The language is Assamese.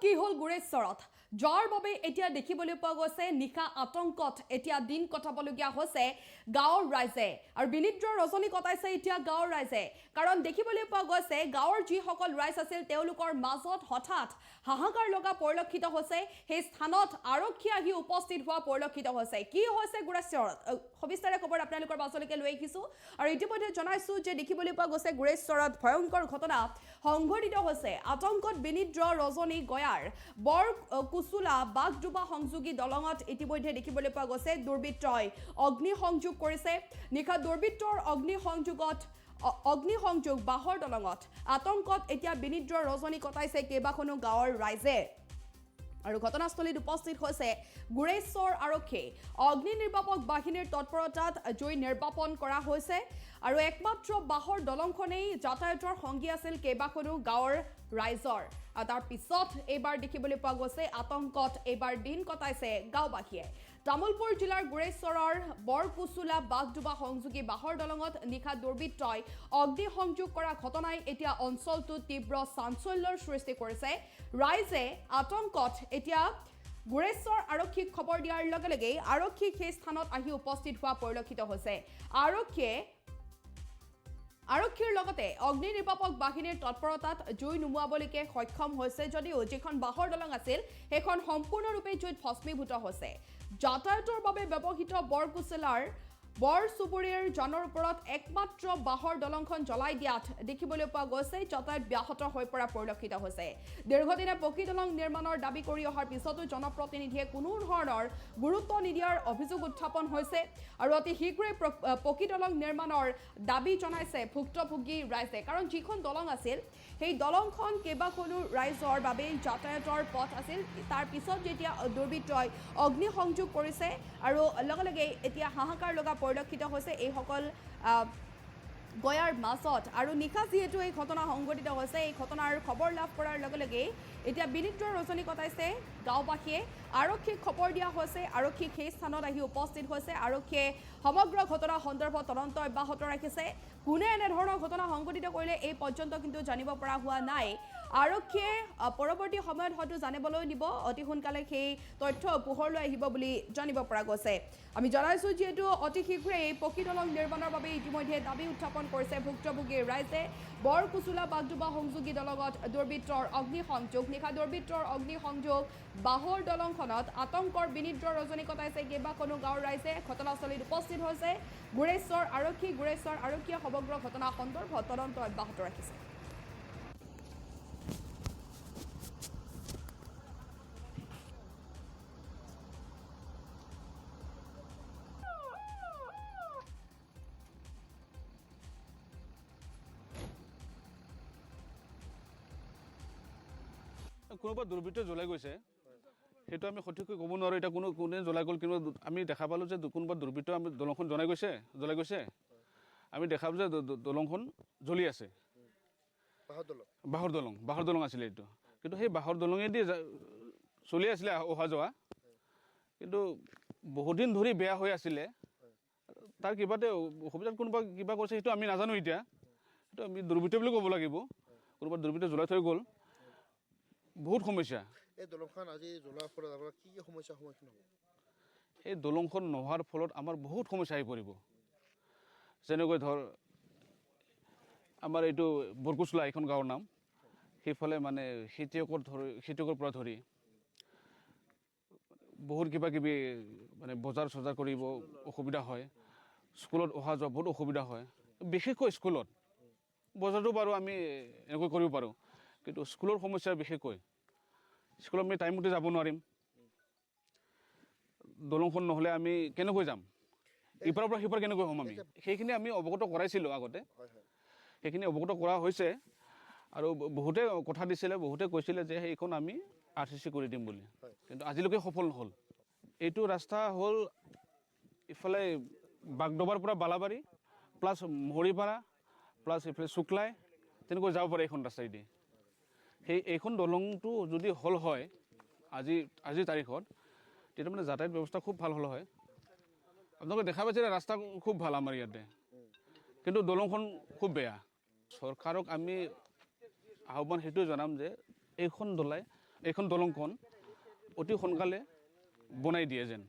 কি হল গুৰেশ্বৰত জ্বৰ বাবে এতিয়া দেখিবলৈ পোৱা গৈছে নিশা আতংকত এতিয়া দিন কটাবলগীয়া হৈছে গাঁৱৰ ৰাইজে আৰু বিনিদ্ৰ ৰজনী কটাইছে এতিয়া গাঁৱৰ ৰাইজে কাৰণ দেখিবলৈ পোৱা গৈছে গাঁৱৰ যিসকল ৰাইজ আছিল তেওঁলোকৰ মাজত হঠাৎ হাহাকাৰ লগা পৰিলক্ষিত হৈছে সেই স্থানত আৰক্ষী আহি উপস্থিত হোৱা পৰিলক্ষিত হৈছে কি হৈছে গুৰেশ্বৰত সবিস্তাৰে খবৰ আপোনালোকৰ মাজলৈকে লৈ আহিছো আৰু ইতিমধ্যে জনাইছো যে দেখিবলৈ পোৱা গৈছে গুৰেশ্বৰত ভয়ংকৰ ঘটনা সংঘটিত হৈছে আতংকত বিনিদ্ৰ ৰজনী গয়াৰ বৰ কুচুলা বাগডুবা সংযোগী দলঙত ইতিমধ্যে দেখিবলৈ পোৱা গৈছে দুৰ্বৃত্তই অগ্নি সংযোগ কৰিছে নিশা দুৰ্বৃত্তৰ অগ্নি সংযোগ বাহৰ দলঙত আতংকত এতিয়া বিনিদ্ৰ ৰজনী কটাইছে কেইবাখনো গাঁৱৰ ৰাইজে আৰু ঘটনাস্থলীত উপস্থিত হৈছে গুৰেশ্বৰ আৰক্ষী অগ্নি নিৰ্বাপক বাহিনীৰ তৎপৰতাত জুই নিৰ্বাপন কৰা হৈছে আৰু একমাত্ৰ বাহৰ দলংখনেই যাতায়াতৰ সংগী আছিল কেইবাখনো গাঁৱৰ ৰাইজৰ তাৰ পিছত এইবাৰ দেখিবলৈ পোৱা গৈছে আতংকত এইবাৰ দিন কটাইছে গাঁওবাসীয়ে তামুলপুৰ জিলাৰ গুৰেশ্বৰৰ বৰকুচুলা বাগডুবা সংযোগী বাহৰ দলঙত নিশা দুৰ্বৃত্তই অগ্নি সংযোগ কৰা ঘটনাই এতিয়া অঞ্চলটোত তীব্ৰ চাঞ্চল্যৰ সৃষ্টি কৰিছে ৰাইজে আতংকত এতিয়া গুৰেশ্বৰ আৰক্ষীক খবৰ দিয়াৰ লগে লগে আৰক্ষী সেই স্থানত আহি উপস্থিত হোৱা পৰিলক্ষিত হৈছে আৰক্ষীৰ লগতে অগ্নি নিৰ্বাপক বাহিনীৰ তৎপৰতাত জুই নুমুৱাবলৈকে সক্ষম হৈছে যদিও যিখন বাহৰ দলং আছিল সেইখন সম্পূৰ্ণৰূপে জুইত ভস্মীভূত হৈছে যাতায়াতৰ বাবে ব্যৱহৃত বৰকুচলাৰ বৰ চুবুৰীৰ জনৰ ওপৰত একমাত্ৰ বাহৰ দলংখন জ্বলাই দিয়াত দেখিবলৈ পোৱা গৈছে যাতায়াত ব্যাহত হৈ পৰা পৰিলক্ষিত হৈছে দীৰ্ঘদিনে পকী দলং নিৰ্মাণৰ দাবী কৰি অহাৰ পিছতো জনপ্ৰতিনিধিয়ে কোনো ধৰণৰ গুৰুত্ব নিদিয়াৰ অভিযোগ উত্থাপন হৈছে আৰু অতি শীঘ্ৰেই পকী দলং নিৰ্মাণৰ দাবী জনাইছে ভুক্তভোগী ৰাইজে কাৰণ যিখন দলং আছিল সেই দলংখন কেইবাখনো ৰাইজৰ বাবে যাতায়াতৰ পথ আছিল তাৰ পিছত যেতিয়া দুৰ্বৃত্তই অগ্নি সংযোগ কৰিছে আৰু লগে লগে এতিয়া হাহাকাৰ লগা পৰিলক্ষিত হৈছে এইসকল গয়াৰ মাজত আৰু নিশা যিহেতু এই ঘটনা সংঘটিত হৈছে এই ঘটনাৰ খবৰ লাভ কৰাৰ লগে লগে এতিয়া বিনিদ্ৰ ৰজনী কটাইছে গাঁওবাসীয়ে আৰক্ষীক খবৰ দিয়া হৈছে আৰক্ষী সেই স্থানত আহি উপস্থিত হৈছে আৰক্ষীয়ে সমগ্ৰ ঘটনা সন্দৰ্ভত তদন্ত অব্যাহত ৰাখিছে কোনে এনেধৰণৰ ঘটনা সংঘটিত কৰিলে এই পৰ্যন্ত কিন্তু জানিব পৰা হোৱা নাই আৰক্ষীয়ে পৰৱৰ্তী সময়ত হয়তো জানিবলৈ দিব অতি সোনকালে সেই তথ্য পোহৰলৈ আহিব বুলি জানিব পৰা গৈছে আমি জনাইছো যিহেতু অতি শীঘ্ৰেই পকী দলং নিৰ্মাণৰ বাবে ইতিমধ্যে দাবী উত্থাপন কৰিছে ভুক্তভোগী ৰাইজে বৰকুচুলা বাগডুবা সংযোগী দলঙত দুৰ্বৃত্তৰ অগ্নি সংযোগ নিশা দুৰ্বৃত্তৰ অগ্নি সংযোগ বাহৰ দলংখনত আতংকৰ বিনিদ্ৰ ৰজনী কটাইছে কেইবাখনো গাঁৱৰ ৰাইজে ঘটনাস্থলীত উপস্থিত হৈছে গুৰেশ্বৰ আৰক্ষীয়ে সমগ্ৰ ঘটনা সন্দৰ্ভত তদন্ত অব্যাহত ৰাখিছে কোনোবা দুৰ্বৃত্ত জ্বলাই গৈছে সেইটো আমি সঠিককৈ ক'ব নোৱাৰোঁ এতিয়া কোনে জ্বলাই গ'ল কিন্তু আমি দেখা পালোঁ যে কোনোবা দুৰ্বৃত্ত আমি দলংখন জ্বলাই গৈছে আমি দেখা পালোঁ যে দলংখন জ্বলি আছে বাঁহৰ দলং আছিলে এইটো কিন্তু সেই বাঁহৰ দলঙেদি চলি আছিলে অহা যোৱা কিন্তু বহুদিন ধৰি বেয়া হৈ আছিলে তাৰ কিবাতে অসুবিধাত কোনোবা কিবা কৰিছে সেইটো আমি নাজানো এতিয়া সেইটো আমি দুৰ্বৃত্ত বুলি ক'ব লাগিব কোনোবা দুৰ্বৃত্ত জ্বলাই থৈ গ'ল বহুত সমস্যা এই দলংখন আজি জ্বলাৰ ফলত আপোনাৰ কি সমস্যাৰ সন্মুখীন হ'ব এই দলংখন নোহোৱাৰ ফলত আমাৰ বহুত সমস্যা আহি পৰিব যেনেকৈ ধৰ আমাৰ এইটো বৰকুচলা এইখন গাঁৱৰ নাম সেইফালে মানে খেতিয়কৰ পৰা ধৰি বহুত কিবা কিবি মানে বজাৰ চজাৰ কৰিব অসুবিধা হয় স্কুলত অহা যোৱা বহুত অসুবিধা হয় বিশেষকৈ স্কুলত বজাৰটো বাৰু আমি এনেকৈ কৰিব পাৰোঁ কিন্তু স্কুলৰ সমস্যা বিশেষকৈ স্কুলত আমি টাইমমতে যাব নোৱাৰিম দলংখন নহ'লে আমি কেনেকৈ যাম ইপাৰৰ পৰা সিপাৰ কেনেকৈ হ'ম আমি সেইখিনি আমি অৱগত কৰাইছিলোঁ আগতে সেইখিনি অৱগত কৰা হৈছে আৰু বহুতে কথা দিছিলে বহুতে কৈছিলে যে সেইখন আমি RCC কৰি দিম বুলি কিন্তু আজিলৈকে সফল নহ'ল এইটো ৰাস্তা হ'ল ইফালে বাগডোবাৰ পৰা বালাবাৰী প্লাছ মৰিপাৰা প্লাছ এইফালে শুক্লাই তেনেকৈ যাব পাৰে এইখন ৰাস্তাইদি এইখন দলংটো যদি হ'ল হয় আজিৰ তাৰিখত তেতিয়া মানে যাতায়াত ব্যৱস্থা খুব ভাল হ'ল হয় আপোনালোকে দেখা পাইছে ৰাস্তা খুব ভাল আমাৰ ইয়াতে কিন্তু দলংখন খুব বেয়া চৰকাৰক আমি আহ্বান সেইটোৱে জনাম যে এইখন দলাই এইখন দলংখন অতি সোনকালে বনাই দিয়ে যেন